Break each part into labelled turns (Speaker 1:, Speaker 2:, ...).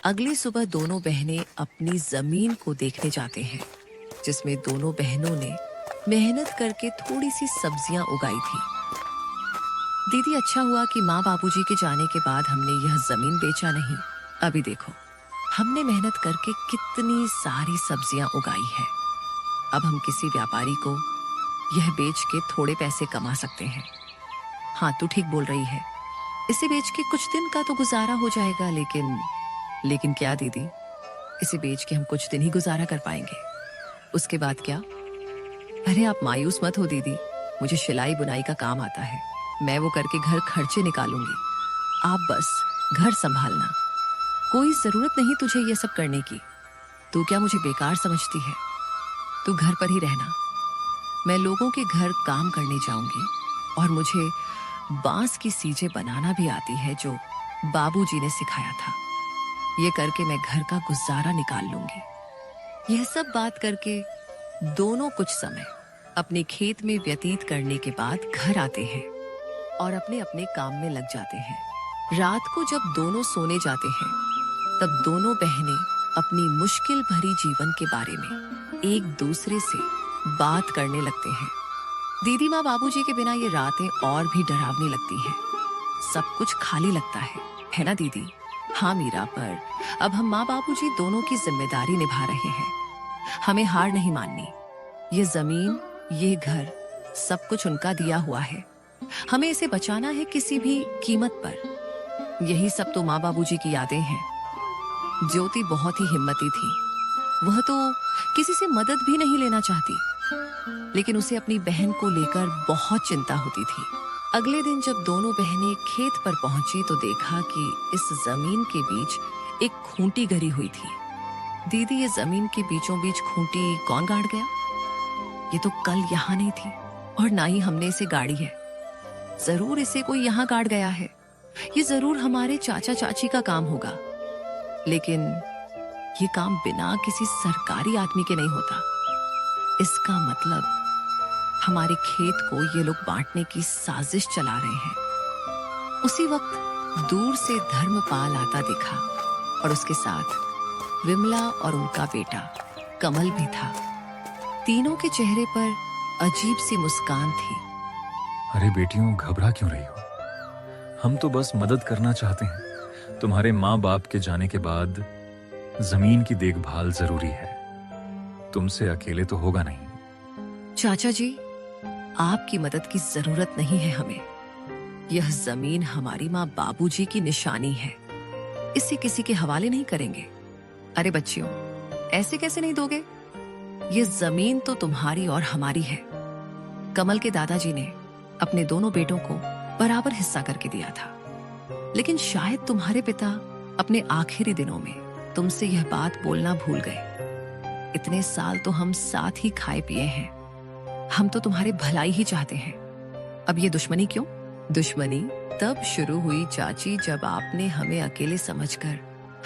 Speaker 1: अगली सुबह दोनों बहनें अपनी जमीन को देखने जाते हैं, जिसमें दोनों बहनों ने मेहनत करके थोड़ी सी सब्जियां उगाई थी। दीदी, अच्छा हुआ कि माँ बाबूजी के जाने के बाद हमने यह जमीन बेचा नहीं। अभी देखो, हमने मेहनत करके कितनी सारी सब्जियां उगाई है। अब हम किसी व्यापारी को यह बेच के थोड़े पैसे कमा सकते हैं। हाँ, तू ठीक बोल रही है। इसे बेच के कुछ दिन का तो गुजारा हो जाएगा, लेकिन क्या दीदी, इसे बेच के हम कुछ दिन ही गुजारा कर पाएंगे। उसके बाद क्या? अरे आप मायूस मत हो दीदी, मुझे सिलाई बुनाई का काम आता है। मैं वो करके घर खर्चे निकालूंगी। आप बस घर संभालना। कोई जरूरत नहीं तुझे ये सब करने की। तू क्या मुझे बेकार समझती है? तू घर पर ही रहना। मैं लोगों के घर काम करने जाऊंगी और मुझे बांस की सीजें बनाना भी आती है, जो बाबूजी ने सिखाया था। ये करके मैं घर का गुजारा निकाल लूंगी। यह सब बात करके दोनों कुछ समय अपने खेत में व्यतीत करने के बाद घर आते हैं और अपने अपने काम में लग जाते हैं। रात को जब दोनों सोने जाते हैं, तब दोनों बहनें अपनी मुश्किल भरी जीवन के बारे में एक दूसरे से बात करने लगते हैं। दीदी, माँ बाबूजी के बिना ये रातें और भी डरावनी लगती हैं। सब कुछ खाली लगता है ना दीदी? हाँ मीरा, पर अब हम माँ बाबूजी दोनों की जिम्मेदारी निभा रहे हैं। हमें हार नहीं माननी। ये जमीन, ये घर, सब कुछ उनका दिया हुआ है। हमें इसे बचाना है किसी भी कीमत पर। यही सब तो माँ बाबूजी की यादें हैं। ज्योति बहुत ही हिम्मती थी। वह तो किसी से मदद भी नहीं लेना चाहती, लेकिन उसे अपनी बहन को लेकर बहुत चिंता होती थी। अगले दिन जब दोनों बहनें खेत पर पहुंची तो देखा कि इस जमीन के बीच एक खूंटी गड़ी हुई थी। दीदी, ये जमीन के बीचों बीच खूंटी कौन गाड़ गया? ये तो कल यहाँ नहीं थी और ना ही हमने इसे गाड़ी है। जरूर इसे कोई यहाँ गाड़ गया है। ये जरूर हमारे चाचा चाची का काम होगा, लेकिन ये काम बिना किसी सरकारी आदमी के नहीं होता। इसका मतलब हमारे खेत को ये लोग बांटने की साजिश चला रहे हैं। उसी वक्त दूर से धर्मपाल आता दिखा और उसके साथ विमला और उनका बेटा कमल भी था। तीनों के चेहरे पर अजीब सी मुस्कान थी।
Speaker 2: अरे बेटियों, घबरा क्यों रही हो? हम तो बस मदद करना चाहते हैं। तुम्हारे माँ बाप के जाने के बाद जमीन की देखभाल जरूरी है। तुमसे अकेले तो होगा नहीं।
Speaker 1: चाचा जी, आपकी मदद की जरूरत नहीं है हमें। यह जमीन हमारी माँ बाबूजी की निशानी है। इसे किसी के हवाले नहीं करेंगे। अरे बच्चियों, ऐसे कैसे नहीं दोगे? ये जमीन तो तुम्हारी और हमारी है। कमल के दादाजी ने अपने दोनों बेटों को बराबर हिस्सा करके दिया था, लेकिन शायद तुम्हारे पिता अपने आखिरी दिनों में तुमसे यह बात बोलना भूल गए। इतने साल तो हम साथ ही खाए पिए हैं। हम तो तुम्हारे भलाई ही चाहते हैं। अब ये दुश्मनी क्यों? दुश्मनी तब शुरू हुई चाची, जब आपने हमें अकेले समझकर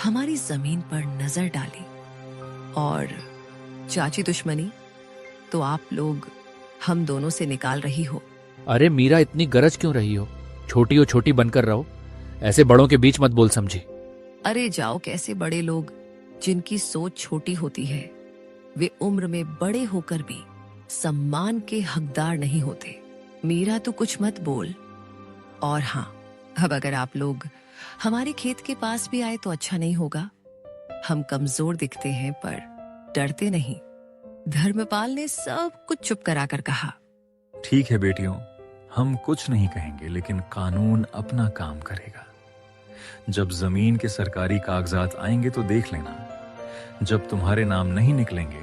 Speaker 1: हमारी जमीन पर नजर डाली। और चाची, दुश्मनी तो आप लोग हम दोनों से निकाल रही हो।
Speaker 3: अरे मीरा, इतनी गरज क्यों रही हो? छोटी हो छोटी बनकर रहो। ऐसे बड़ों के बीच मत बोल समझी।
Speaker 1: अरे जाओ, कैसे बड़े लोग जिनकी सोच छोटी होती है, वे उम्र में बड़े होकर भी सम्मान के हकदार नहीं होते। मीरा, तो कुछ मत बोल। और हाँ, अब अगर आप लोग हमारे खेत के पास भी आए तो अच्छा नहीं होगा। हम कमजोर दिखते हैं पर डरते नहीं। धर्मपाल ने सब कुछ चुप कराकर कहा।
Speaker 2: ठीक है बेटियों, हम कुछ नहीं कहेंगे, लेकिन कानून अपना काम करेगा। जब जमीन के सरकारी कागजात आएंगे तो देख लेना। जब तुम्हारे नाम नहीं निकलेंगे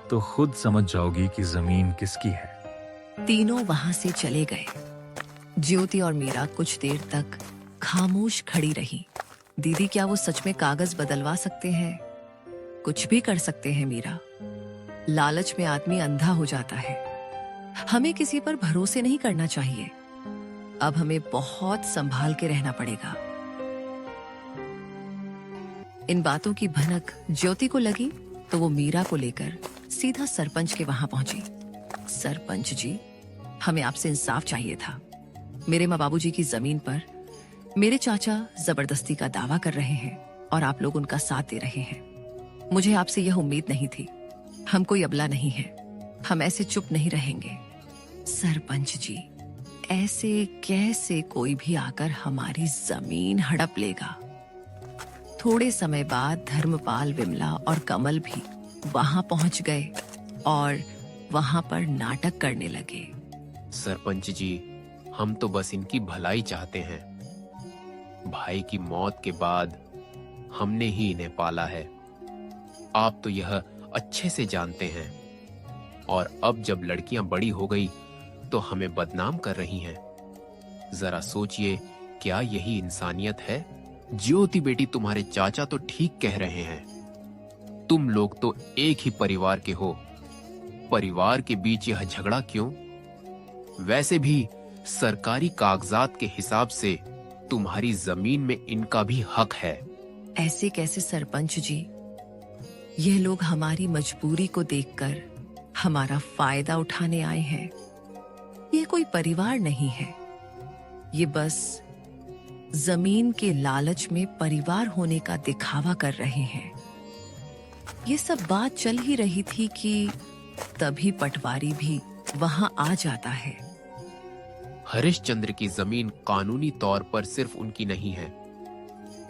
Speaker 2: तो खुद समझ जाओगी कि जमीन किसकी है।
Speaker 1: तीनों वहां से चले गए। ज्योति और मीरा कुछ देर तक खामोश खड़ी रही। दीदी, क्या वो सच में कागज बदलवा सकते हैं? कुछ भी कर सकते हैं मीरा। लालच में आदमी अंधा हो जाता है। हमें किसी पर भरोसे नहीं करना चाहिए। अब हमें बहुत संभाल के रहना पड़ेगा। इन बातों की भनक ज्योति को लगी तो वो मीरा को लेकर सीधा सरपंच के वहां पहुंची। सरपंच जी, हमें आपसे इंसाफ चाहिए था। मेरे माँ बाबूजी की जमीन पर मेरे चाचा जबरदस्ती का दावा कर रहे हैं और आप लोग उनका साथ दे रहे हैं। मुझे आपसे यह उम्मीद नहीं थी। हम कोई अबला नहीं है, हम ऐसे चुप नहीं रहेंगे। सरपंच जी, ऐसे कैसे कोई भी आकर हमारी जमीन हड़प लेगा? थोड़े समय बाद धर्मपाल, विमला और कमल भी वहां पहुंच गए और वहां पर नाटक करने लगे।
Speaker 4: सरपंच जी, हम तो बस इनकी भलाई चाहते हैं। भाई की मौत के बाद हमने ही इन्हें पाला है। आप तो यह अच्छे से जानते हैं। और अब जब लड़कियां बड़ी हो गई तो हमें बदनाम कर रही हैं। जरा सोचिए, क्या यही इंसानियत है? ज्योति बेटी, तुम्हारे चाचा तो ठीक कह रहे हैं। तुम लोग तो एक ही परिवार के हो। परिवार के बीच यह झगड़ा क्यों? वैसे भी सरकारी कागजात के हिसाब से तुम्हारी जमीन में इनका भी हक है।
Speaker 1: ऐसे कैसे सरपंच जी? यह लोग हमारी मजबूरी को देखकर हमारा फायदा उठाने आए हैं। ये कोई परिवार नहीं है, ये बस जमीन के लालच में परिवार होने का दिखावा कर रहे हैं। ये सब बात चल ही रही थी कि तभी पटवारी भी वहां आ जाता है।
Speaker 4: हरिश्चंद्र की जमीन कानूनी तौर पर सिर्फ उनकी नहीं है,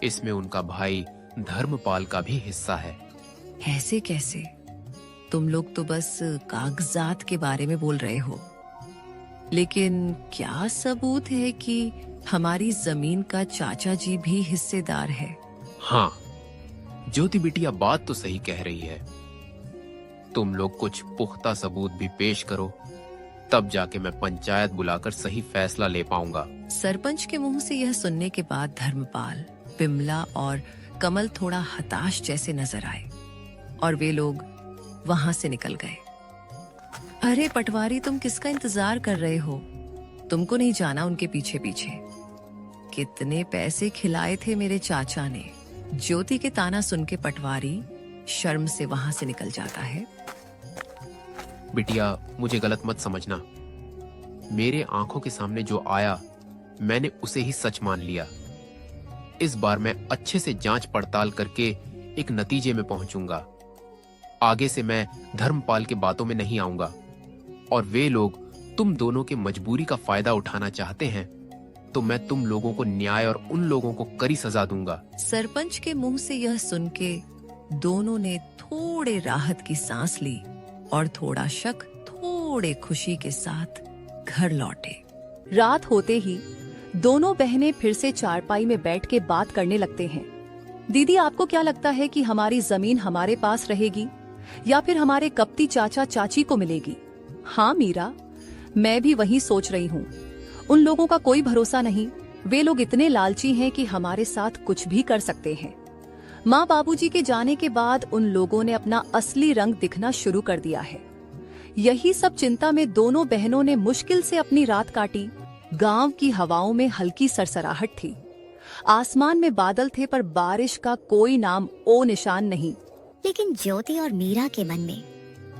Speaker 4: इसमें उनका भाई धर्मपाल का भी हिस्सा है।
Speaker 1: ऐसे कैसे? तुम लोग तो बस कागजात के बारे में बोल रहे हो, लेकिन क्या सबूत है कि हमारी जमीन का चाचा जी भी हिस्सेदार है?
Speaker 4: हाँ, ज्योति बिटिया बात तो सही कह रही है। तुम लोग कुछ पुख्ता सबूत भी पेश करो, तब जाके मैं पंचायत बुलाकर सही फैसला ले पाऊंगा।
Speaker 1: सरपंच के मुंह से यह सुनने के बाद धर्मपाल, विमला और कमल थोड़ा हताश जैसे नजर आए और वे लोग वहां से निकल गए। अरे पटवारी, तुम किसका इंतजार कर रहे हो? तुमको नहीं जाना उनके पीछे पीछे? कितने पैसे खिलाए थे मेरे चाचा ने? ज्योति के ताना सुन के पटवारी शर्म से वहां से निकल जाता है।
Speaker 4: बिटिया, मुझे गलत मत समझना। मेरे आंखों के सामने जो आया मैंने उसे ही सच मान लिया। इस बार मैं अच्छे से जांच पड़ताल करके एक नतीजे में पहुंचूंगा। आगे से मैं धर्मपाल के बातों में नहीं आऊंगा। और वे लोग तुम दोनों के मजबूरी का फायदा उठाना चाहते हैं तो मैं तुम लोगों को न्याय और उन लोगों को कड़ी सजा दूंगा।
Speaker 1: सरपंच के मुंह से यह सुन के दोनों ने थोड़े राहत की सांस ली और थोड़ा शक, थोड़े खुशी के साथ घर लौटे।
Speaker 5: रात होते ही दोनों बहनें फिर से चारपाई में बैठ के बात करने लगते हैं। दीदी, आपको क्या लगता है कि हमारी जमीन हमारे पास रहेगी या फिर हमारे कपटी चाचा चाची को मिलेगी? हाँ मीरा, मैं भी वही सोच रही हूँ। उन लोगों का कोई भरोसा नहीं। वे लोग इतने लालची हैं कि हमारे साथ कुछ भी कर सकते हैं। माँ बाबूजी के जाने के बाद उन लोगों ने अपना असली रंग दिखना शुरू कर दिया है। यही सब चिंता में दोनों बहनों ने मुश्किल से अपनी रात काटी। गांव की हवाओं में हल्की सरसराहट थी। आसमान में बादल थे पर बारिश का कोई नाम ओ निशान नहीं।
Speaker 6: लेकिन ज्योति और मीरा के मन में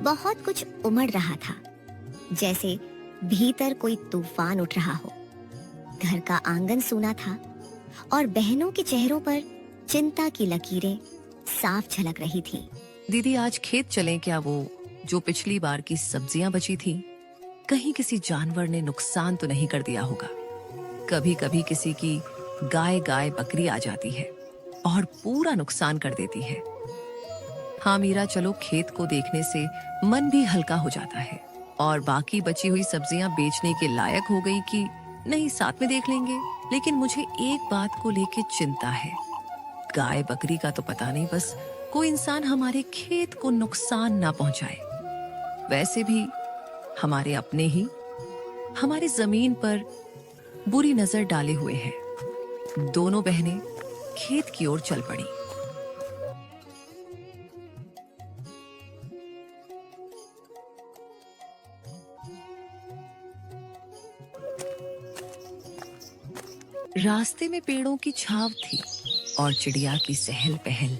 Speaker 6: बहुत कुछ उमड़ रहा था, जैसे भीतर कोई तूफान उठ रहा हो। घर का आंगन सूना था और बहनों के चेहरों पर चिंता की लकीरें साफ झलक रही थी।
Speaker 1: दीदी, आज खेत चलें क्या? वो जो पिछली बार की सब्जियां बची थी, कहीं किसी जानवर ने नुकसान तो नहीं कर दिया होगा? कभी कभी किसी की गाय बकरी आ जाती है और पूरा नुकसान कर देती है। हाँ मीरा, चलो, खेत को देखने से मन भी हल्का हो जाता है। और बाकी बची हुई सब्जियां बेचने के लायक हो गई कि नहीं, साथ में देख लेंगे। लेकिन मुझे एक बात को लेके चिंता है। गाय बकरी का तो पता नहीं, बस कोई इंसान हमारे खेत को नुकसान ना पहुंचाए। वैसे भी हमारे अपने ही हमारी जमीन पर बुरी नजर डाले हुए हैं। दोनों बहनें खेत की ओर चल पड़ी। रास्ते में पेड़ों की छाव थी और चिड़िया की सहल पहल